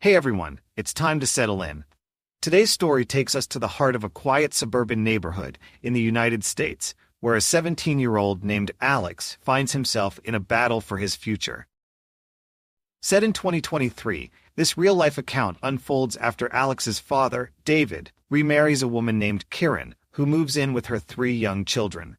Hey everyone, it's time to settle in. Today's story takes us to the heart of a quiet suburban neighborhood in the United States, where a 17-year-old named Alex finds himself in a battle for his future. Set in 2023, this real-life account unfolds after Alex's father, David, remarries a woman named Karen, who moves in with her 3 young children.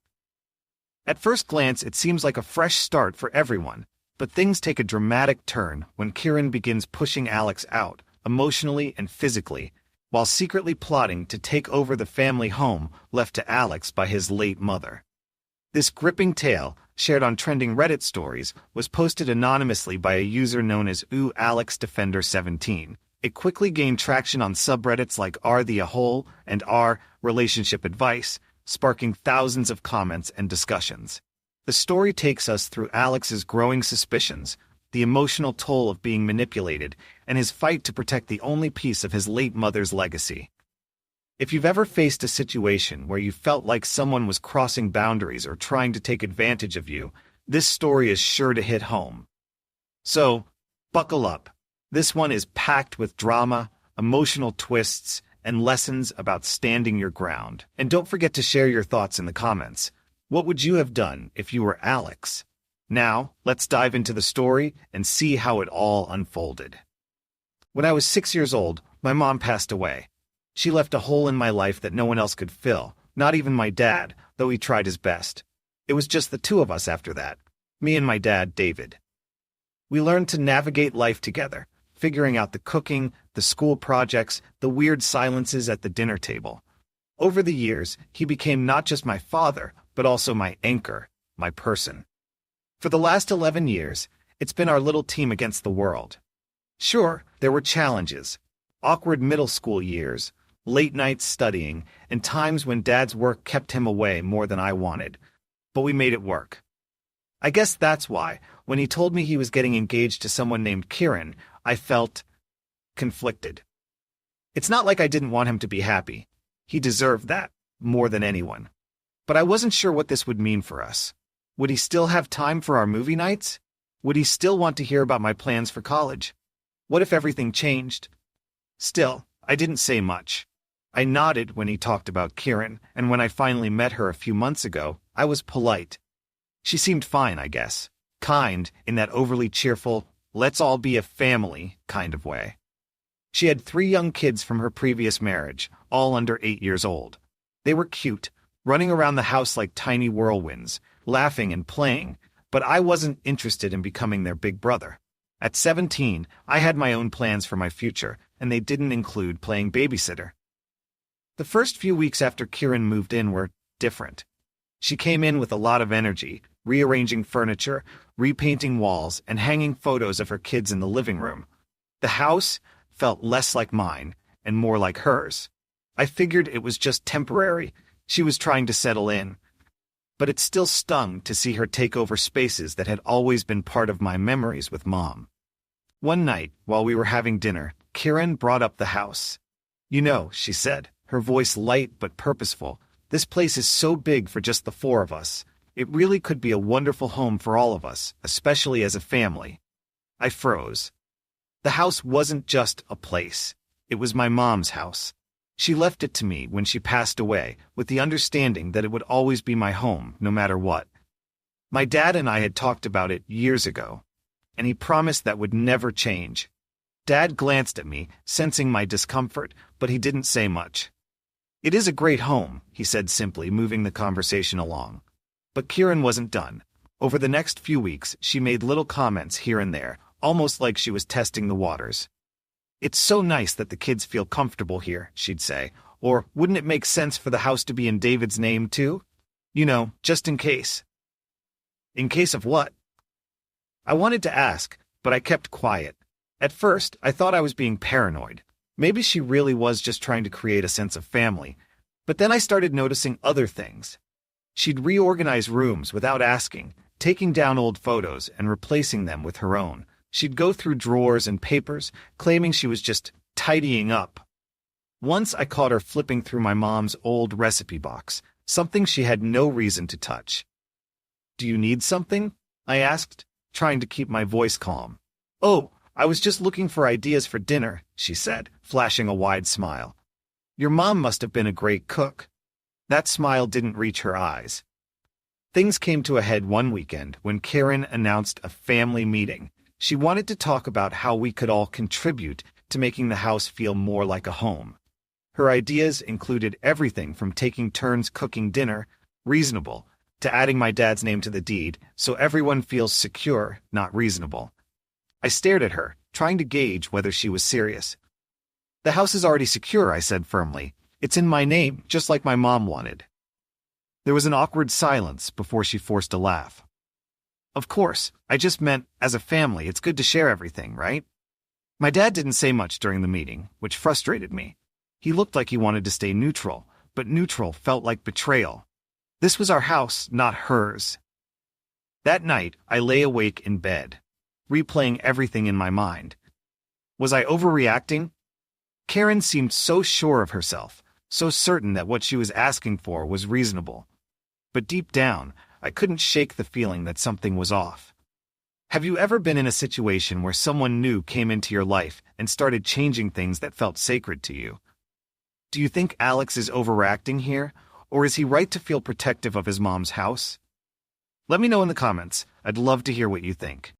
At first glance, it seems like a fresh start for everyone, but things take a dramatic turn when Karen begins pushing Alex out, emotionally and physically, while secretly plotting to take over the family home left to Alex by his late mother. This gripping tale, shared on trending Reddit stories, was posted anonymously by a user known as AlexDefender17. It quickly gained traction on subreddits like r/the_a_hole and r/relationship advice, sparking thousands of comments and discussions. The story takes us through Alex's growing suspicions, the emotional toll of being manipulated, and his fight to protect the only piece of his late mother's legacy. If you've ever faced a situation where you felt like someone was crossing boundaries or trying to take advantage of you, this story is sure to hit home. So, buckle up. This one is packed with drama, emotional twists, and lessons about standing your ground. And don't forget to share your thoughts in the comments. What would you have done if you were Alex? Now, let's dive into the story and see how it all unfolded. When I was 6 years old, my mom passed away. She left a hole in my life that no one else could fill, not even my dad, though he tried his best. It was just the 2 of us after that, me and my dad, David. We learned to navigate life together, figuring out the cooking, the school projects, the weird silences at the dinner table. Over the years, he became not just my father, but also my anchor, my person. For the last 11 years, it's been our little team against the world. Sure, there were challenges, awkward middle school years, late nights studying, and times when Dad's work kept him away more than I wanted. But we made it work. I guess that's why, when he told me he was getting engaged to someone named Karen, I felt conflicted. It's not like I didn't want him to be happy. He deserved that, more than anyone. But I wasn't sure what this would mean for us. Would he still have time for our movie nights? Would he still want to hear about my plans for college? What if everything changed? Still, I didn't say much. I nodded when he talked about Karen, and when I finally met her a few months ago, I was polite. She seemed fine, I guess. Kind, in that overly cheerful, let's all be a family kind of way. She had 3 young kids from her previous marriage, all under 8 years old. They were cute, running around the house like tiny whirlwinds, laughing and playing, but I wasn't interested in becoming their big brother. At 17, I had my own plans for my future, and they didn't include playing babysitter. The first few weeks after Kieran moved in were different. She came in with a lot of energy, rearranging furniture, repainting walls, and hanging photos of her kids in the living room. The house felt less like mine and more like hers. I figured it was just temporary. She was trying to settle in. But it still stung to see her take over spaces that had always been part of my memories with Mom. One night, while we were having dinner, Karen brought up the house. "You know," she said, her voice light but purposeful, "this place is so big for just the 4 of us. It really could be a wonderful home for all of us, especially as a family." I froze. The house wasn't just a place. It was my mom's house. She left it to me when she passed away, with the understanding that it would always be my home, no matter what. My dad and I had talked about it years ago, and he promised that would never change. Dad glanced at me, sensing my discomfort, but he didn't say much. "It is a great home," he said simply, moving the conversation along. But Kieran wasn't done. Over the next few weeks, she made little comments here and there, almost like she was testing the waters. "It's so nice that the kids feel comfortable here," she'd say. Or, "Wouldn't it make sense for the house to be in David's name, too? You know, just in case." In case of what? I wanted to ask, but I kept quiet. At first, I thought I was being paranoid. Maybe she really was just trying to create a sense of family. But then I started noticing other things. She'd reorganize rooms without asking, taking down old photos and replacing them with her own. She'd go through drawers and papers, claiming she was just tidying up. Once I caught her flipping through my mom's old recipe box, something she had no reason to touch. "Do you need something?" I asked, trying to keep my voice calm. "Oh, I was just looking for ideas for dinner, she said, flashing a wide smile. Your mom must have been a great cook. That smile didn't reach her eyes. Things came to a head one weekend when Karen announced a family meeting. She wanted to talk about how we could all contribute to making the house feel more like a home. Her ideas included everything from taking turns cooking dinner, reasonable, to adding my dad's name to the deed so everyone feels secure, not reasonable. I stared at her, trying to gauge whether she was serious. The house is already secure, I said firmly. It's in my name, just like my mom wanted. There was an awkward silence before she forced a laugh. Of course, I just meant, as a family, it's good to share everything, right? My dad didn't say much during the meeting, which frustrated me. He looked like he wanted to stay neutral, but neutral felt like betrayal. This was our house, not hers. That night, I lay awake in bed, replaying everything in my mind. Was I overreacting? Karen seemed so sure of herself, so certain that what she was asking for was reasonable. But deep down, I couldn't shake the feeling that something was off. Have you ever been in a situation where someone new came into your life and started changing things that felt sacred to you? Do you think Alex is overreacting here, or is he right to feel protective of his mom's house? Let me know in the comments. I'd love to hear what you think.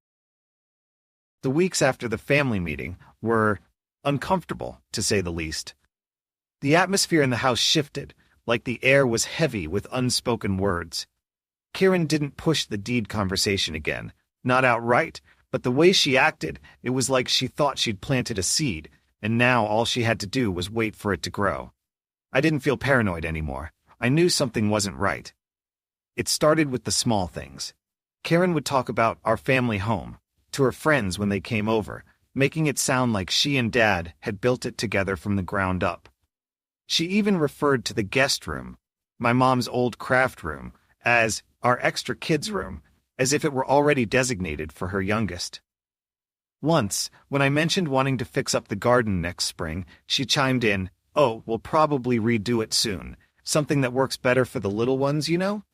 The weeks after the family meeting were uncomfortable, to say the least. The atmosphere in the house shifted, like the air was heavy with unspoken words. Karen didn't push the deed conversation again, not outright, but the way she acted, it was like she thought she'd planted a seed, and now all she had to do was wait for it to grow. I didn't feel paranoid anymore. I knew something wasn't right. It started with the small things. Karen would talk about our family home to her friends when they came over, making it sound like she and Dad had built it together from the ground up. She even referred to the guest room, my mom's old craft room, as our extra kids' room, as if it were already designated for her youngest. Once, when I mentioned wanting to fix up the garden next spring, she chimed in, "Oh, we'll probably redo it soon. Something that works better for the little ones, you know?"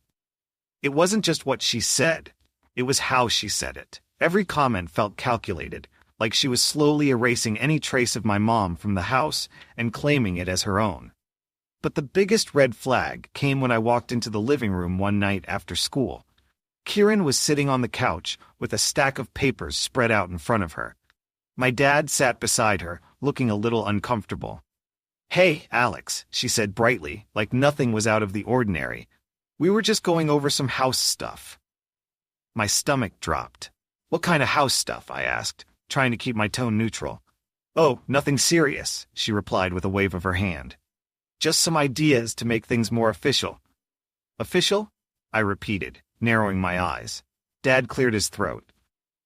It wasn't just what she said. It was how she said it. Every comment felt calculated, like she was slowly erasing any trace of my mom from the house and claiming it as her own. But the biggest red flag came when I walked into the living room one night after school. Karen was sitting on the couch with a stack of papers spread out in front of her. My dad sat beside her, looking a little uncomfortable. "Hey, Alex," she said brightly, like nothing was out of the ordinary. "We were just going over some house stuff." My stomach dropped. "What kind of house stuff?" I asked, trying to keep my tone neutral. "Oh, nothing serious," she replied with a wave of her hand. "Just some ideas to make things more official." "Official?" I repeated, narrowing my eyes. Dad cleared his throat.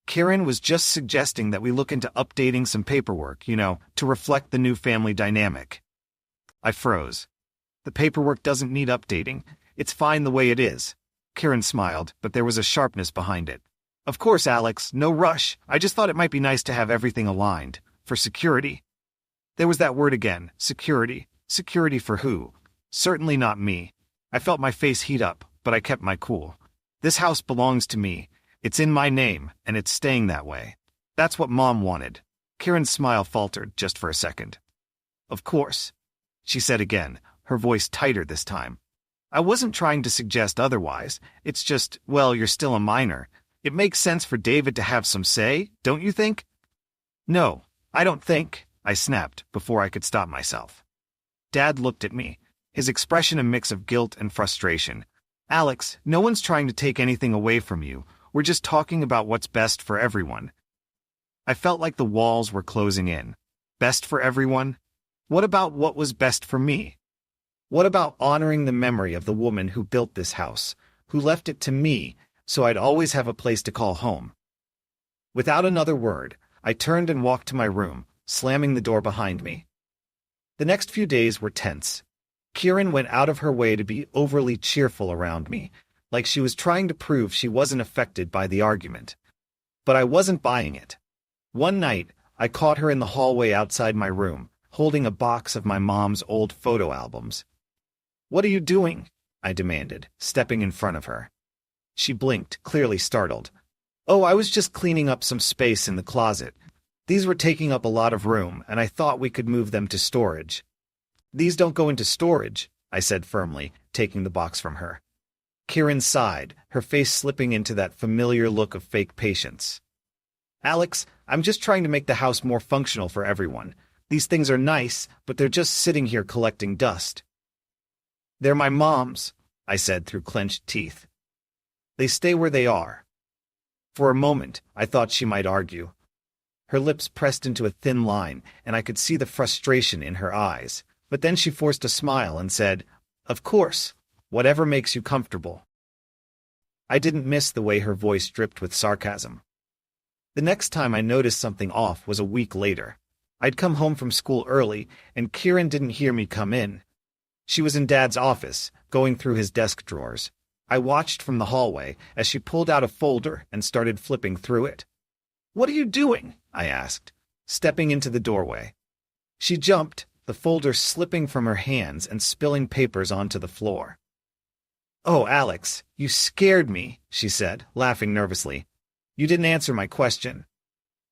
"Karen was just suggesting that we look into updating some paperwork, to reflect the new family dynamic." I froze. "The paperwork doesn't need updating. It's fine the way it is." Karen smiled, but there was a sharpness behind it. "Of course, Alex, no rush. I just thought it might be nice to have everything aligned. For security." There was that word again, security. Security for who? Certainly not me. I felt my face heat up, but I kept my cool. This house belongs to me. It's in my name, and it's staying that way. That's what Mom wanted. Karen's smile faltered just for a second. "Of course," she said again, her voice tighter this time. "I wasn't trying to suggest otherwise. It's just, well, you're still a minor. It makes sense for David to have some say, don't you think?" "No, I don't think," I snapped before I could stop myself. Dad looked at me, his expression a mix of guilt and frustration. "Alex, no one's trying to take anything away from you. We're just talking about what's best for everyone." I felt like the walls were closing in. Best for everyone? What about what was best for me? What about honoring the memory of the woman who built this house, who left it to me, so I'd always have a place to call home? Without another word, I turned and walked to my room, slamming the door behind me. The next few days were tense. Karen went out of her way to be overly cheerful around me, like she was trying to prove she wasn't affected by the argument. But I wasn't buying it. One night, I caught her in the hallway outside my room, holding a box of my mom's old photo albums. "What are you doing?" I demanded, stepping in front of her. She blinked, clearly startled. "Oh, I was just cleaning up some space in the closet. These were taking up a lot of room, and I thought we could move them to storage. These don't go into storage, I said firmly, taking the box from her. Kieran sighed, her face slipping into that familiar look of fake patience. Alex, I'm just trying to make the house more functional for everyone. These things are nice, but they're just sitting here collecting dust. They're my mom's, I said through clenched teeth. They stay where they are. For a moment, I thought she might argue. Her lips pressed into a thin line, and I could see the frustration in her eyes. But then she forced a smile and said, Of course, whatever makes you comfortable. I didn't miss the way her voice dripped with sarcasm. The next time I noticed something off was a week later. I'd come home from school early, and Kieran didn't hear me come in. She was in Dad's office, going through his desk drawers. I watched from the hallway as she pulled out a folder and started flipping through it. What are you doing? I asked, stepping into the doorway. She jumped, the folder slipping from her hands and spilling papers onto the floor. Oh, Alex, you scared me, she said, laughing nervously. You didn't answer my question.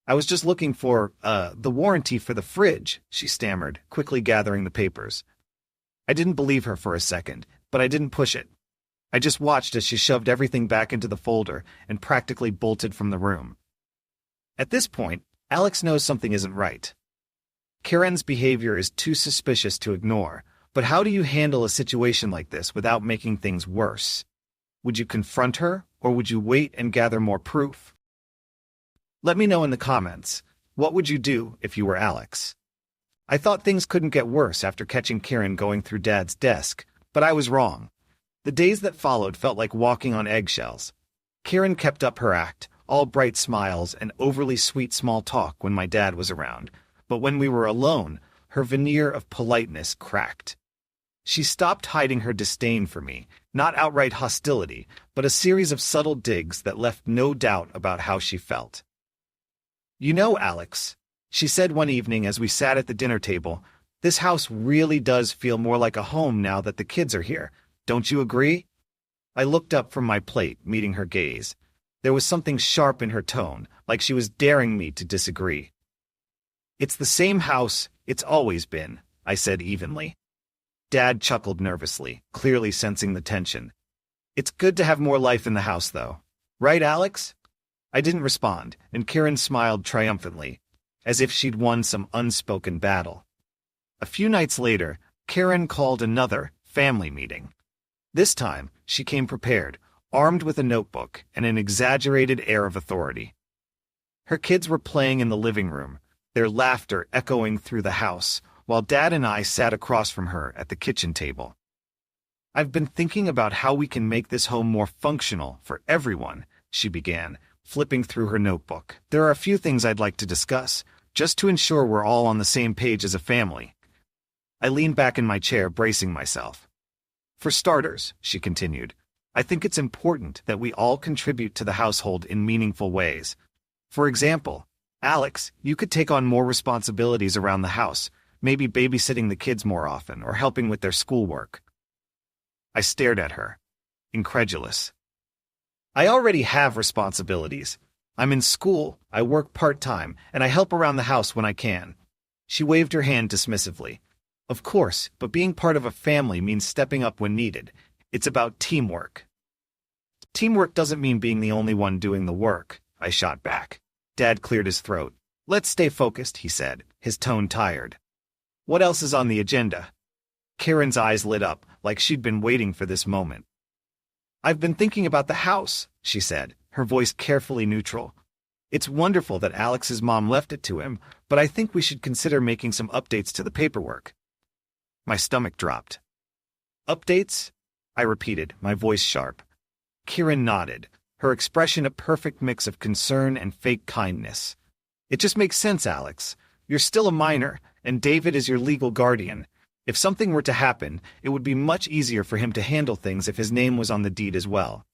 I was just looking for, the warranty for the fridge, she stammered, quickly gathering the papers. I didn't believe her for a second, but I didn't push it. I just watched as she shoved everything back into the folder and practically bolted from the room. At this point, Alex knows something isn't right. Kieran's behavior is too suspicious to ignore, but how do you handle a situation like this without making things worse? Would you confront her, or would you wait and gather more proof? Let me know in the comments. What would you do if you were Alex? I thought things couldn't get worse after catching Kieran going through Dad's desk, but I was wrong. The days that followed felt like walking on eggshells. Kieran kept up her act, all bright smiles and overly sweet small talk when my dad was around, but when we were alone, her veneer of politeness cracked. She stopped hiding her disdain for me, not outright hostility, but a series of subtle digs that left no doubt about how she felt. You know, Alex, she said one evening as we sat at the dinner table, this house really does feel more like a home now that the kids are here. Don't you agree? I looked up from my plate, meeting her gaze. There was something sharp in her tone, like she was daring me to disagree. It's the same house it's always been, I said evenly. Dad chuckled nervously, clearly sensing the tension. It's good to have more life in the house, though. Right, Alex? I didn't respond, and Kieran smiled triumphantly, as if she'd won some unspoken battle. A few nights later, Kieran called another family meeting. This time, she came prepared, armed with a notebook and an exaggerated air of authority. Her kids were playing in the living room, their laughter echoing through the house, while Dad and I sat across from her at the kitchen table. I've been thinking about how we can make this home more functional for everyone, she began, flipping through her notebook. There are a few things I'd like to discuss, just to ensure we're all on the same page as a family. I leaned back in my chair, bracing myself. For starters, she continued, I think it's important that we all contribute to the household in meaningful ways. For example, Alex, you could take on more responsibilities around the house, maybe babysitting the kids more often or helping with their schoolwork. I stared at her, incredulous. I already have responsibilities. I'm in school, I work part-time, and I help around the house when I can. She waved her hand dismissively. Of course, but being part of a family means stepping up when needed. It's about teamwork. Teamwork doesn't mean being the only one doing the work, I shot back. Dad cleared his throat. Let's stay focused, he said, his tone tired. What else is on the agenda? Kieran's eyes lit up, like she'd been waiting for this moment. I've been thinking about the house, she said, her voice carefully neutral. It's wonderful that Alex's mom left it to him, but I think we should consider making some updates to the paperwork. My stomach dropped. Updates? I repeated, my voice sharp. Kieran nodded, her expression a perfect mix of concern and fake kindness. It just makes sense, Alex. You're still a minor, and David is your legal guardian. If something were to happen, it would be much easier for him to handle things if his name was on the deed as well.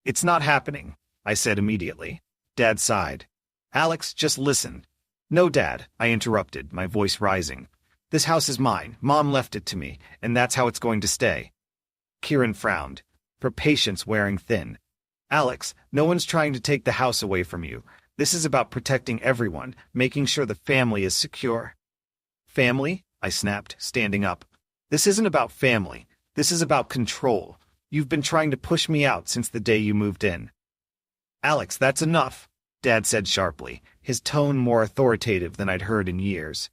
It's not happening, I said immediately. Dad sighed. Alex, just listen. No, Dad, I interrupted, my voice rising. This house is mine. Mom left it to me, and that's how it's going to stay. Kieran frowned, her patience wearing thin. Alex, no one's trying to take the house away from you. This is about protecting everyone, making sure the family is secure. Family? I snapped, standing up. This isn't about family. This is about control. You've been trying to push me out since the day you moved in. Alex, that's enough, Dad said sharply, his tone more authoritative than I'd heard in years.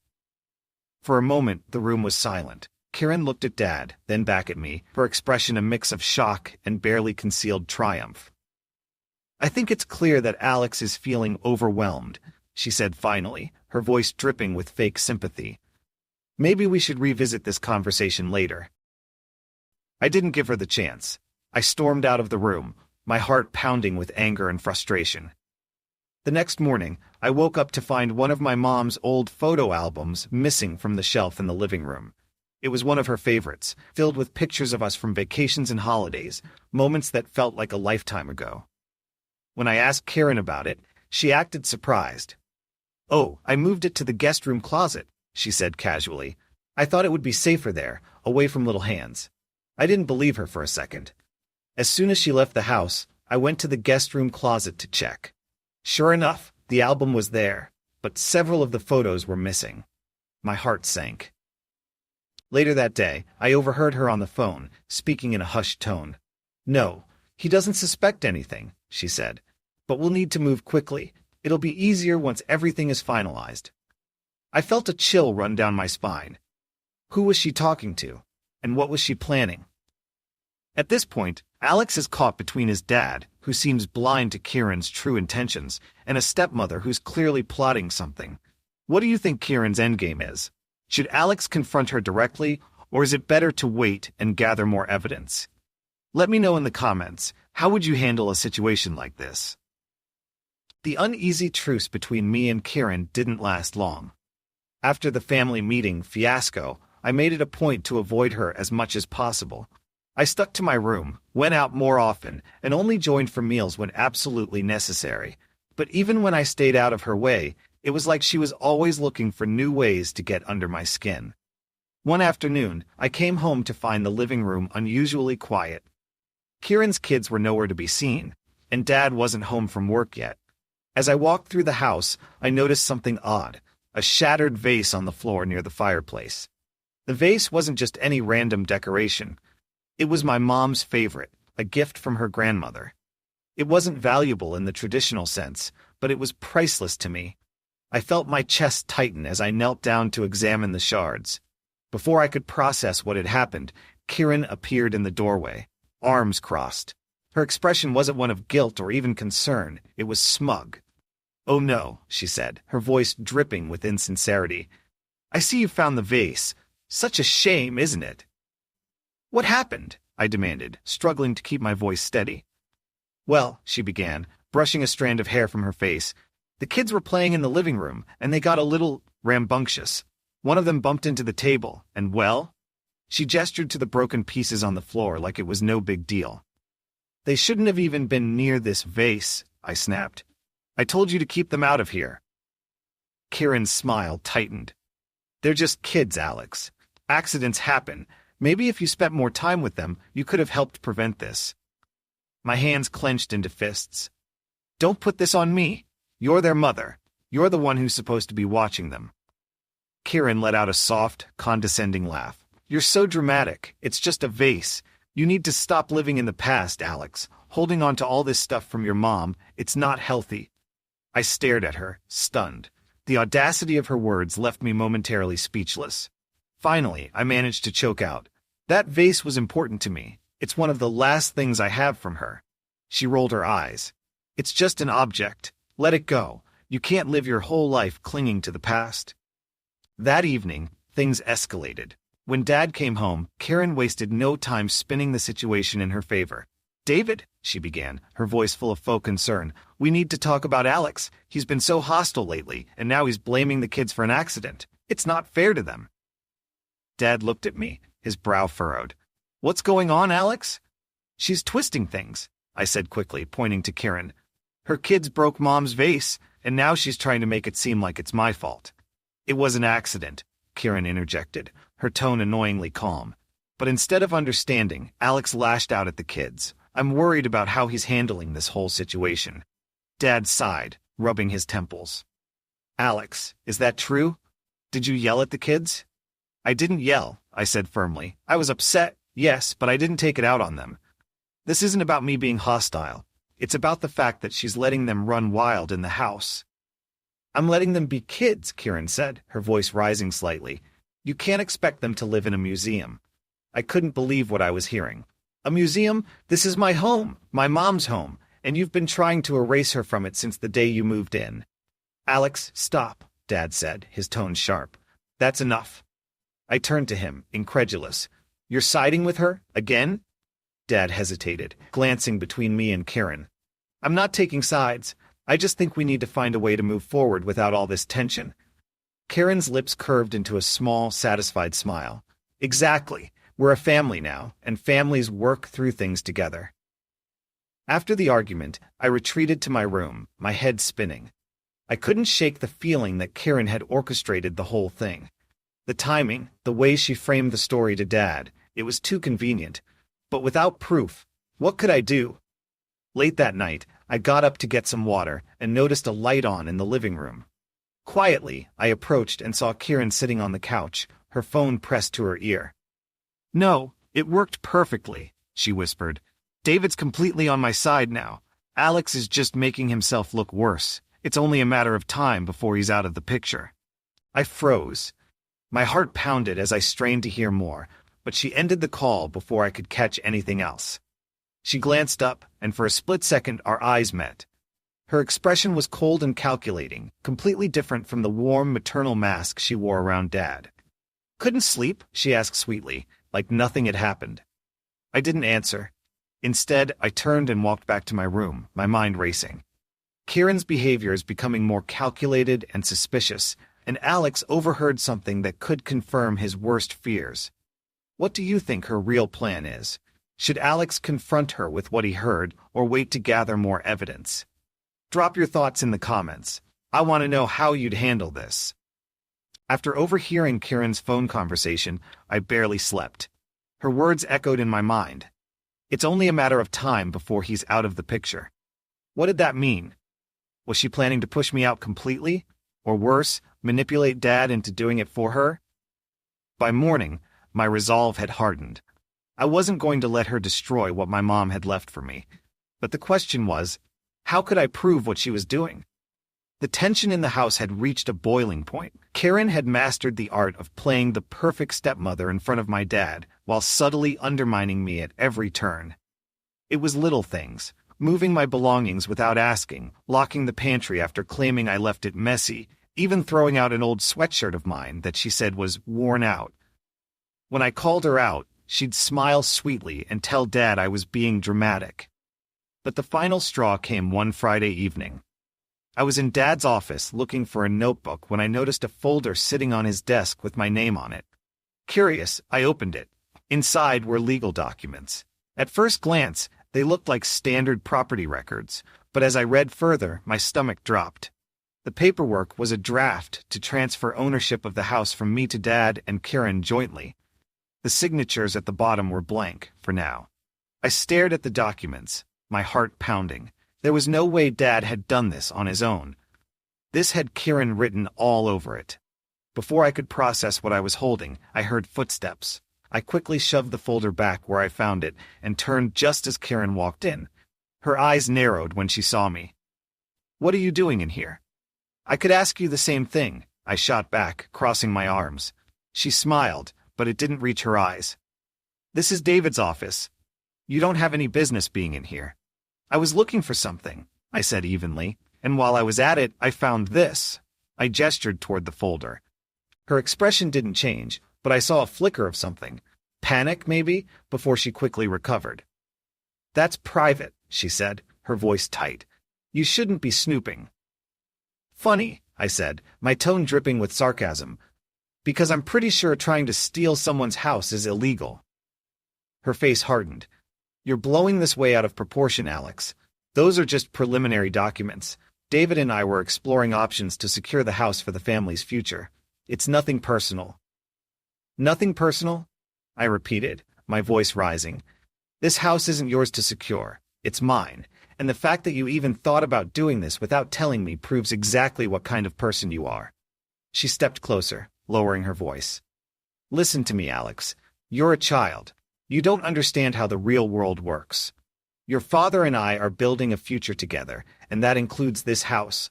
For a moment, the room was silent. Kieran looked at Dad, then back at me, her expression a mix of shock and barely concealed triumph. I think it's clear that Alex is feeling overwhelmed, she said finally, her voice dripping with fake sympathy. Maybe we should revisit this conversation later. I didn't give her the chance. I stormed out of the room, my heart pounding with anger and frustration. The next morning, I woke up to find one of my mom's old photo albums missing from the shelf in the living room. It was one of her favorites, filled with pictures of us from vacations and holidays, moments that felt like a lifetime ago. When I asked Karen about it, she acted surprised. "Oh, I moved it to the guest room closet," she said casually. "I thought it would be safer there, away from little hands." I didn't believe her for a second. As soon as she left the house, I went to the guest room closet to check. Sure enough, the album was there, but several of the photos were missing. My heart sank. Later that day, I overheard her on the phone, speaking in a hushed tone. "No, he doesn't suspect anything," she said. "But we'll need to move quickly. It'll be easier once everything is finalized." I felt a chill run down my spine. Who was she talking to? And what was she planning? At this point, Alex is caught between his dad, who seems blind to Kieran's true intentions, and a stepmother who's clearly plotting something. What do you think Kieran's endgame is? Should Alex confront her directly, or is it better to wait and gather more evidence? Let me know in the comments, how would you handle a situation like this? The uneasy truce between me and Kieran didn't last long. After the family meeting fiasco, I made it a point to avoid her as much as possible. I stuck to my room, went out more often, and only joined for meals when absolutely necessary. But even when I stayed out of her way, it was like she was always looking for new ways to get under my skin. One afternoon, I came home to find the living room unusually quiet. Kieran's kids were nowhere to be seen, and Dad wasn't home from work yet. As I walked through the house, I noticed something odd, a shattered vase on the floor near the fireplace. The vase wasn't just any random decoration. It was my mom's favorite, a gift from her grandmother. It wasn't valuable in the traditional sense, but it was priceless to me. I felt my chest tighten as I knelt down to examine the shards. Before I could process what had happened, Kieran appeared in the doorway, arms crossed. Her expression wasn't one of guilt or even concern, it was smug. "Oh no," she said, her voice dripping with insincerity. "I see you found the vase. Such a shame, isn't it?" "What happened?" I demanded, struggling to keep my voice steady. "Well," she began, brushing a strand of hair from her face, "the kids were playing in the living room, and they got a little rambunctious. One of them bumped into the table, and well?" She gestured to the broken pieces on the floor like it was no big deal. "They shouldn't have even been near this vase," I snapped. "I told you to keep them out of here." Kieran's smile tightened. "They're just kids, Alex. Accidents happen. Maybe if you spent more time with them, you could have helped prevent this." My hands clenched into fists. "Don't put this on me. You're their mother. You're the one who's supposed to be watching them." Kieran let out a soft, condescending laugh. "You're so dramatic. It's just a vase. You need to stop living in the past, Alex. Holding on to all this stuff from your mom, it's not healthy." I stared at her, stunned. The audacity of her words left me momentarily speechless. Finally, I managed to choke out. "That vase was important to me. It's one of the last things I have from her." She rolled her eyes. "It's just an object. Let it go. You can't live your whole life clinging to the past." That evening, things escalated. When Dad came home, Karen wasted no time spinning the situation in her favor. "David," she began, her voice full of faux concern, "we need to talk about Alex. He's been so hostile lately, and now he's blaming the kids for an accident. It's not fair to them." Dad looked at me, his brow furrowed. "What's going on, Alex?" "She's twisting things," I said quickly, pointing to Karen. "Her kids broke Mom's vase, and now she's trying to make it seem like it's my fault." "It was an accident," Karen interjected, her tone annoyingly calm. But instead of understanding, Alex lashed out at the kids. "I'm worried about how he's handling this whole situation." Dad sighed. rubbing his temples. Alex, is that true? Did you yell at the kids? I didn't yell, I said firmly. I was upset, yes, but I didn't take it out on them. This isn't about me being hostile. It's about the fact that she's letting them run wild in the house. I'm letting them be kids, Kieran said, her voice rising slightly. You can't expect them to live in a museum. I couldn't believe what I was hearing. A museum? This is my home, my mom's home, and you've been trying to erase her from it since the day you moved in. Alex, stop, Dad said, his tone sharp. That's enough. I turned to him, incredulous. You're siding with her? Again? Dad hesitated, glancing between me and Kieran. I'm not taking sides. I just think we need to find a way to move forward without all this tension. Kieran's lips curved into a small, satisfied smile. Exactly. We're a family now, and families work through things together. After the argument, I retreated to my room, my head spinning. I couldn't shake the feeling that Kieran had orchestrated the whole thing. The timing, the way she framed the story to Dad, it was too convenient. But without proof, what could I do? Late that night, I got up to get some water and noticed a light on in the living room. Quietly, I approached and saw Kieran sitting on the couch, her phone pressed to her ear. No, it worked perfectly, she whispered. David's completely on my side now. Alex is just making himself look worse. It's only a matter of time before he's out of the picture. I froze. My heart pounded as I strained to hear more, but she ended the call before I could catch anything else. She glanced up, and for a split second our eyes met. Her expression was cold and calculating, completely different from the warm maternal mask she wore around Dad. Couldn't sleep? She asked sweetly, like nothing had happened. I didn't answer. Instead, I turned and walked back to my room, my mind racing. Kieran's behavior is becoming more calculated and suspicious, and Alex overheard something that could confirm his worst fears. What do you think her real plan is? Should Alex confront her with what he heard, or wait to gather more evidence? Drop your thoughts in the comments. I want to know how you'd handle this. After overhearing Kieran's phone conversation, I barely slept. Her words echoed in my mind. It's only a matter of time before he's out of the picture. What did that mean? Was she planning to push me out completely? Or worse, manipulate Dad into doing it for her? By morning, my resolve had hardened. I wasn't going to let her destroy what my mom had left for me. But the question was, how could I prove what she was doing? The tension in the house had reached a boiling point. Kieran had mastered the art of playing the perfect stepmother in front of my dad, while subtly undermining me at every turn. It was little things, moving my belongings without asking, locking the pantry after claiming I left it messy, even throwing out an old sweatshirt of mine that she said was worn out. When I called her out, she'd smile sweetly and tell Dad I was being dramatic. But the final straw came one Friday evening. I was in Dad's office looking for a notebook when I noticed a folder sitting on his desk with my name on it. Curious, I opened it. Inside were legal documents. At first glance, they looked like standard property records, but as I read further, my stomach dropped. The paperwork was a draft to transfer ownership of the house from me to Dad and Kieran jointly. The signatures at the bottom were blank, for now. I stared at the documents, my heart pounding. There was no way Dad had done this on his own. This had Kieran written all over it. Before I could process what I was holding, I heard footsteps. I quickly shoved the folder back where I found it and turned just as Kieran walked in. Her eyes narrowed when she saw me. "What are you doing in here?" "I could ask you the same thing," I shot back, crossing my arms. She smiled, but it didn't reach her eyes. "This is David's office. You don't have any business being in here." "I was looking for something," I said evenly, "and while I was at it, I found this." I gestured toward the folder. Her expression didn't change, but I saw a flicker of something. Panic, maybe, before she quickly recovered. "That's private," she said, her voice tight. "You shouldn't be snooping." "Funny," I said, my tone dripping with sarcasm, "because I'm pretty sure trying to steal someone's house is illegal." Her face hardened. "You're blowing this way out of proportion, Alex. Those are just preliminary documents. David and I were exploring options to secure the house for the family's future. It's nothing personal." "Nothing personal?" I repeated, my voice rising. "This house isn't yours to secure. It's mine, and the fact that you even thought about doing this without telling me proves exactly what kind of person you are." She stepped closer, lowering her voice. "Listen to me, Alex. You're a child. You don't understand how the real world works. Your father and I are building a future together, and that includes this house.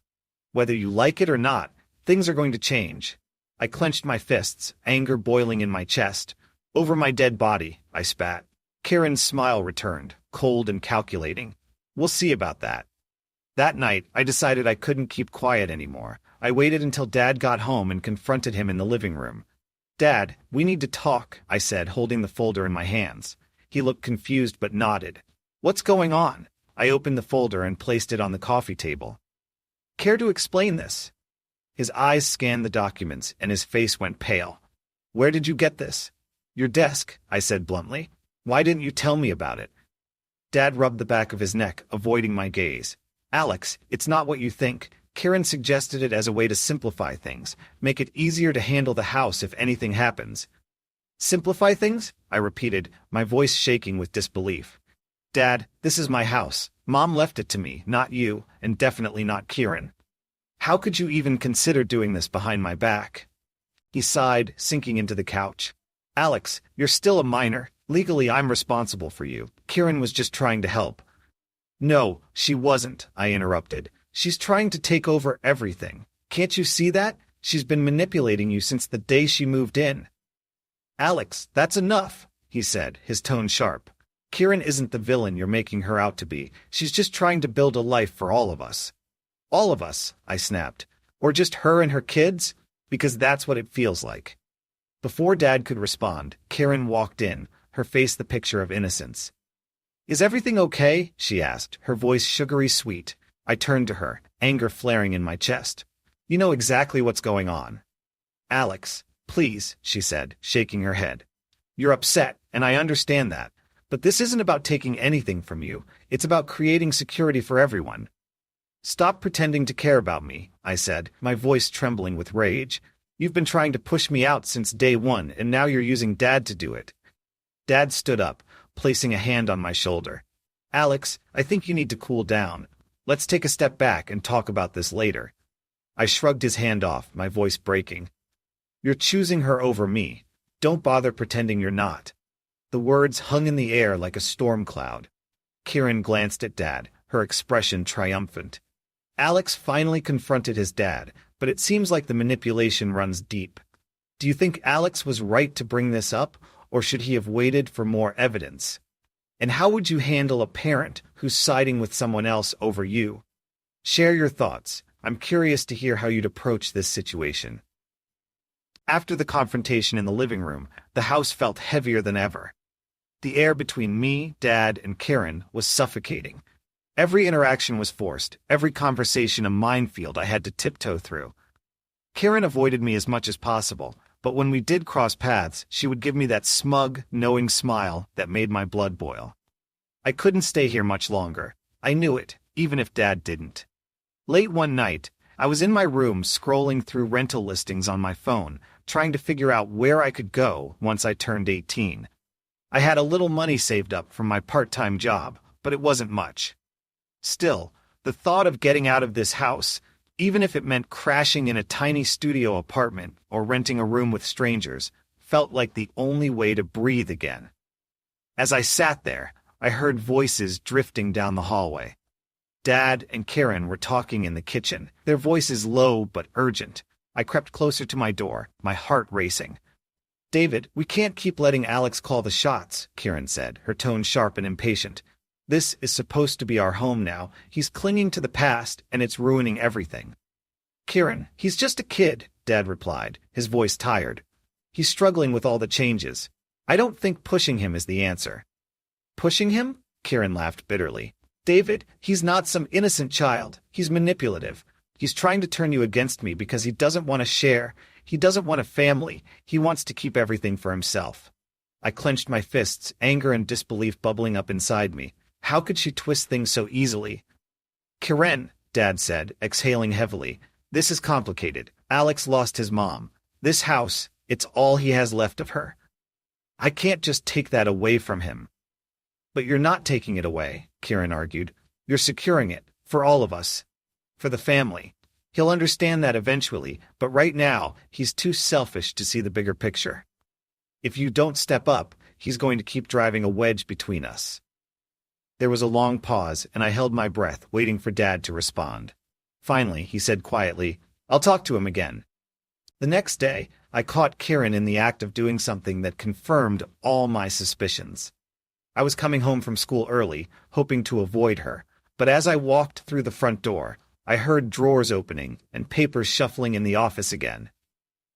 Whether you like it or not, things are going to change." I clenched my fists, anger boiling in my chest. "Over my dead body," I spat. Karen's smile returned, cold and calculating. "We'll see about that." That night, I decided I couldn't keep quiet anymore. I waited until Dad got home and confronted him in the living room. "Dad, we need to talk," I said, holding the folder in my hands. He looked confused but nodded. "What's going on?" I opened the folder and placed it on the coffee table. "Care to explain this?" His eyes scanned the documents, and his face went pale. "Where did you get this?" "Your desk," I said bluntly. "Why didn't you tell me about it?" Dad rubbed the back of his neck, avoiding my gaze. "Alex, it's not what you think. Karen suggested it as a way to simplify things, make it easier to handle the house if anything happens." "Simplify things?" I repeated, my voice shaking with disbelief. "Dad, this is my house. Mom left it to me, not you, and definitely not Kieran. How could you even consider doing this behind my back?" He sighed, sinking into the couch. "Alex, you're still a minor. Legally, I'm responsible for you. Kieran was just trying to help." "No, she wasn't," I interrupted. "She's trying to take over everything. Can't you see that? She's been manipulating you since the day she moved in." "Alex, that's enough," he said, his tone sharp. "Kieran isn't the villain you're making her out to be. She's just trying to build a life for all of us." "All of us," I snapped. "Or just her and her kids? Because that's what it feels like." Before Dad could respond, Karen walked in, her face the picture of innocence. "Is everything okay?" she asked, her voice sugary sweet. I turned to her, anger flaring in my chest. "You know exactly what's going on." "Alex, please," she said, shaking her head. "You're upset, and I understand that. But this isn't about taking anything from you. It's about creating security for everyone." "Stop pretending to care about me," I said, my voice trembling with rage. "You've been trying to push me out since day one, and now you're using Dad to do it." Dad stood up, placing a hand on my shoulder. "Alex, I think you need to cool down. Let's take a step back and talk about this later." I shrugged his hand off, my voice breaking. "You're choosing her over me. Don't bother pretending you're not." The words hung in the air like a storm cloud. Kieran glanced at Dad, her expression triumphant. Alex finally confronted his dad, but it seems like the manipulation runs deep. "Do you think Alex was right to bring this up, or should he have waited for more evidence? And how would you handle a parent who's siding with someone else over you? Share your thoughts. I'm curious to hear how you'd approach this situation." After the confrontation in the living room, the house felt heavier than ever. The air between me, Dad, and Karen was suffocating. Every interaction was forced, every conversation a minefield I had to tiptoe through. Karen avoided me as much as possible, but when we did cross paths, she would give me that smug, knowing smile that made my blood boil. I couldn't stay here much longer. I knew it, even if Dad didn't. Late one night, I was in my room scrolling through rental listings on my phone, trying to figure out where I could go once I turned 18. I had a little money saved up from my part-time job, but it wasn't much. Still, the thought of getting out of this house, even if it meant crashing in a tiny studio apartment or renting a room with strangers, felt like the only way to breathe again. As I sat there, I heard voices drifting down the hallway. Dad and Karen were talking in the kitchen, their voices low but urgent. I crept closer to my door, my heart racing. "David, we can't keep letting Alex call the shots," Karen said, her tone sharp and impatient. "This is supposed to be our home now. He's clinging to the past, and it's ruining everything." "Karen, he's just a kid," Dad replied, his voice tired. "He's struggling with all the changes. I don't think pushing him is the answer." "Pushing him?" Karen laughed bitterly. "David, he's not some innocent child. He's manipulative. He's trying to turn you against me because he doesn't want to share. He doesn't want a family. He wants to keep everything for himself." I clenched my fists, anger and disbelief bubbling up inside me. How could she twist things so easily? "Karen," Dad said, exhaling heavily, "this is complicated. Alex lost his mom. This house, it's all he has left of her. I can't just take that away from him." "But you're not taking it away," Karen argued. You're securing it, for all of us. For the family. He'll understand that eventually, but right now, he's too selfish to see the bigger picture. If you don't step up, he's going to keep driving a wedge between us. There was a long pause, and I held my breath, waiting for Dad to respond. Finally, he said quietly, "I'll talk to him again." The next day, I caught Kieran in the act of doing something that confirmed all my suspicions. I was coming home from school early, hoping to avoid her, but as I walked through the front door, I heard drawers opening and papers shuffling in the office again.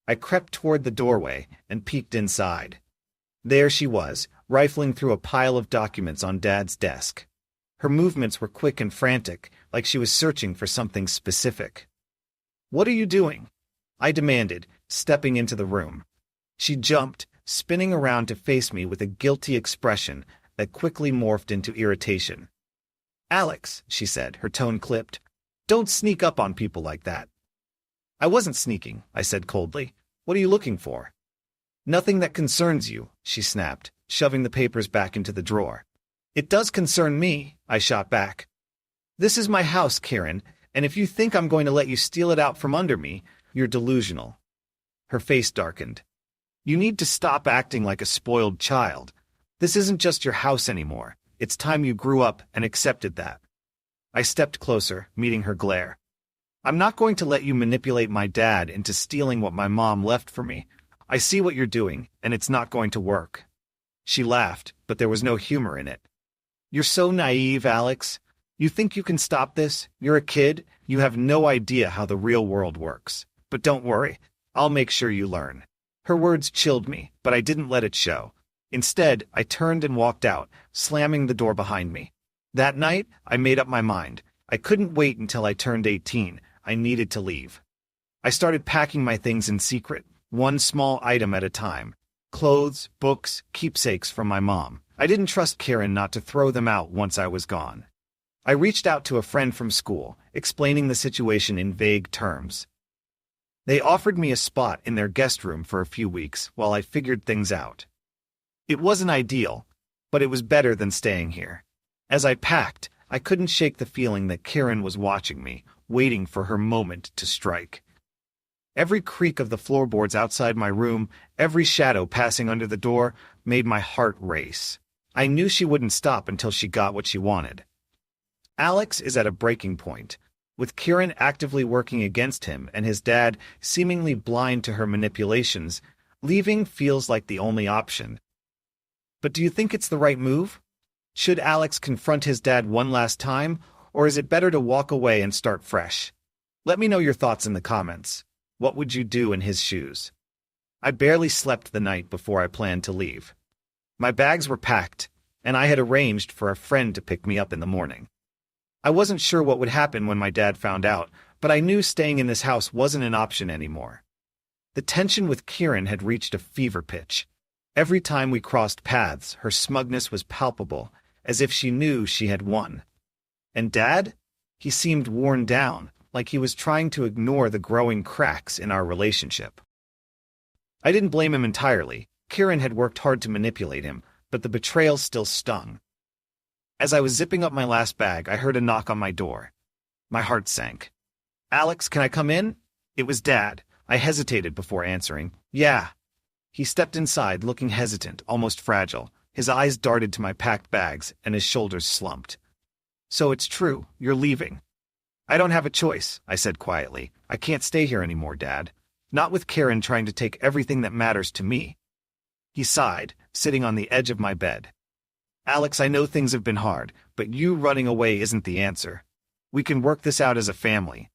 I crept toward the doorway and peeked inside. There she was, rifling through a pile of documents on Dad's desk. Her movements were quick and frantic, like she was searching for something specific. "What are you doing?" I demanded, stepping into the room. She jumped, spinning around to face me with a guilty expression that quickly morphed into irritation. "Alex," she said, her tone clipped, "don't sneak up on people like that." "I wasn't sneaking," I said coldly. "What are you looking for?" "Nothing that concerns you," she snapped, shoving the papers back into the drawer. "It does concern me," I shot back. "This is my house, Kieran, and if you think I'm going to let you steal it out from under me, you're delusional." Her face darkened. "You need to stop acting like a spoiled child. This isn't just your house anymore. It's time you grew up and accepted that." I stepped closer, meeting her glare. "I'm not going to let you manipulate my dad into stealing what my mom left for me. I see what you're doing, and it's not going to work." She laughed, but there was no humor in it. "You're so naive, Alex. You think you can stop this? You're a kid. You have no idea how the real world works. But don't worry, I'll make sure you learn." Her words chilled me, but I didn't let it show. Instead, I turned and walked out, slamming the door behind me. That night, I made up my mind. I couldn't wait until I turned 18. I needed to leave. I started packing my things in secret, one small item at a time. Clothes, books, keepsakes from my mom. I didn't trust Kieran not to throw them out once I was gone. I reached out to a friend from school, explaining the situation in vague terms. They offered me a spot in their guest room for a few weeks while I figured things out. It wasn't ideal, but it was better than staying here. As I packed, I couldn't shake the feeling that Kieran was watching me, waiting for her moment to strike. Every creak of the floorboards outside my room, every shadow passing under the door, made my heart race. I knew she wouldn't stop until she got what she wanted. Alex is at a breaking point, with Kieran actively working against him and his dad seemingly blind to her manipulations. Leaving feels like the only option. But do you think it's the right move? Should Alex confront his dad one last time, or is it better to walk away and start fresh? Let me know your thoughts in the comments. What would you do in his shoes? I barely slept the night before I planned to leave. My bags were packed, and I had arranged for a friend to pick me up in the morning. I wasn't sure what would happen when my dad found out, but I knew staying in this house wasn't an option anymore. The tension with Kieran had reached a fever pitch. Every time we crossed paths, her smugness was palpable, as if she knew she had won. And Dad? He seemed worn down, like he was trying to ignore the growing cracks in our relationship. I didn't blame him entirely. Kieran had worked hard to manipulate him, but the betrayal still stung. As I was zipping up my last bag, I heard a knock on my door. My heart sank. "Alex, can I come in?" It was Dad. I hesitated before answering. "Yeah." He stepped inside, looking hesitant, almost fragile. His eyes darted to my packed bags, and his shoulders slumped. "So it's true, you're leaving." "I don't have a choice," I said quietly. "I can't stay here anymore, Dad. Not with Kieran trying to take everything that matters to me." He sighed, sitting on the edge of my bed. "Alex, I know things have been hard, but you running away isn't the answer. We can work this out as a family."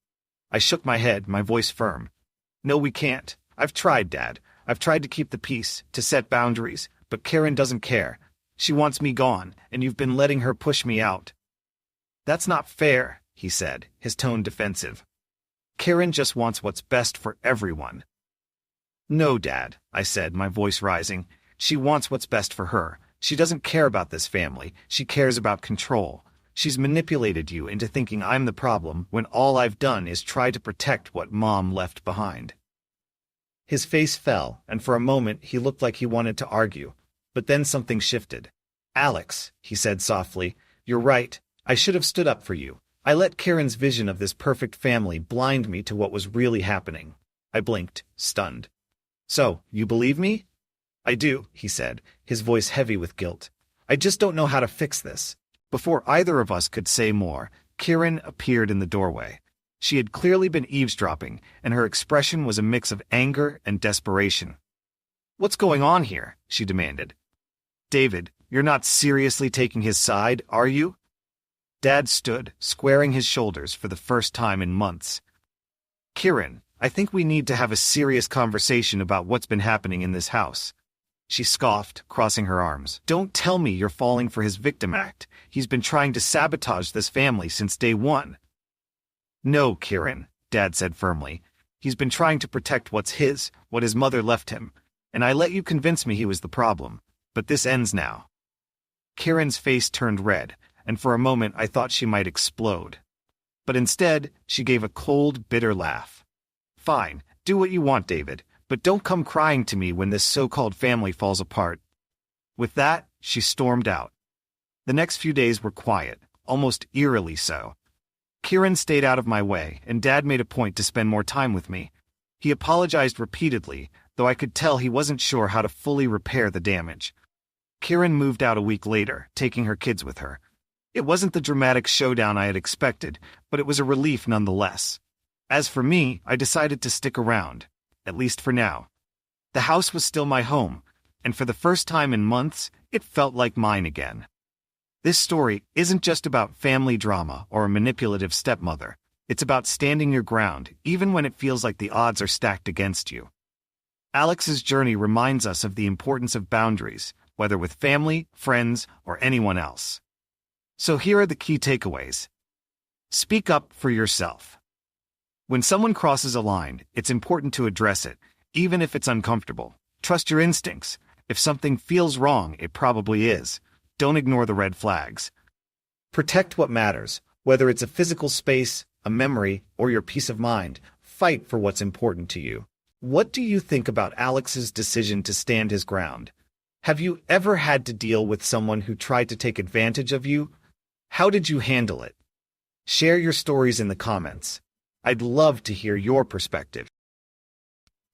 I shook my head, my voice firm. "No, we can't. I've tried, Dad. I've tried to keep the peace, to set boundaries, but Karen doesn't care. She wants me gone, and you've been letting her push me out." "That's not fair," he said, his tone defensive. "Karen just wants what's best for everyone." "No, Dad," I said, my voice rising. "She wants what's best for her. She doesn't care about this family. She cares about control. She's manipulated you into thinking I'm the problem when all I've done is try to protect what Mom left behind." His face fell, and for a moment he looked like he wanted to argue, but then something shifted. "Alex," he said softly, "you're right. I should have stood up for you. I let Karen's vision of this perfect family blind me to what was really happening. I blinked, stunned. So, you believe me? I do, he said, his voice heavy with guilt. I just don't know how to fix this. Before either of us could say more, Karen appeared in the doorway. She had clearly been eavesdropping, and her expression was a mix of anger and desperation. What's going on here? She demanded. David, you're not seriously taking his side, are you? Dad stood, squaring his shoulders for the first time in months. Kieran, I think we need to have a serious conversation about what's been happening in this house. She scoffed, crossing her arms. Don't tell me you're falling for his victim act. He's been trying to sabotage this family since day one. No, Kieran, Dad said firmly. He's been trying to protect what's his, what his mother left him, and I let you convince me he was the problem. But this ends now. Kieran's face turned red, and for a moment I thought she might explode. But instead, she gave a cold, bitter laugh. Fine, do what you want, David, but don't come crying to me when this so-called family falls apart. With that, she stormed out. The next few days were quiet, almost eerily so. Kieran stayed out of my way, and Dad made a point to spend more time with me. He apologized repeatedly, though I could tell he wasn't sure how to fully repair the damage. Kieran moved out a week later, taking her kids with her. It wasn't the dramatic showdown I had expected, but it was a relief nonetheless. As for me, I decided to stick around, at least for now. The house was still my home, and for the first time in months, it felt like mine again. This story isn't just about family drama or a manipulative stepmother. It's about standing your ground, even when it feels like the odds are stacked against you. Alex's journey reminds us of the importance of boundaries, whether with family, friends, or anyone else. So here are the key takeaways. Speak up for yourself. When someone crosses a line, it's important to address it, even if it's uncomfortable. Trust your instincts. If something feels wrong, it probably is. Don't ignore the red flags. Protect what matters, whether it's a physical space, a memory, or your peace of mind. Fight for what's important to you. What do you think about Alex's decision to stand his ground? Have you ever had to deal with someone who tried to take advantage of you? How did you handle it? Share your stories in the comments. I'd love to hear your perspective.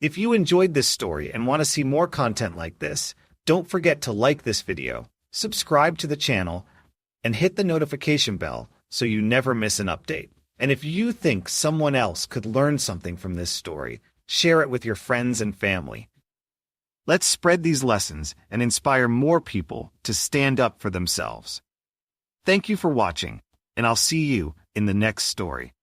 If you enjoyed this story and want to see more content like this, don't forget to like this video, subscribe to the channel, and hit the notification bell so you never miss an update. And if you think someone else could learn something from this story, share it with your friends and family. Let's spread these lessons and inspire more people to stand up for themselves. Thank you for watching, and I'll see you in the next story.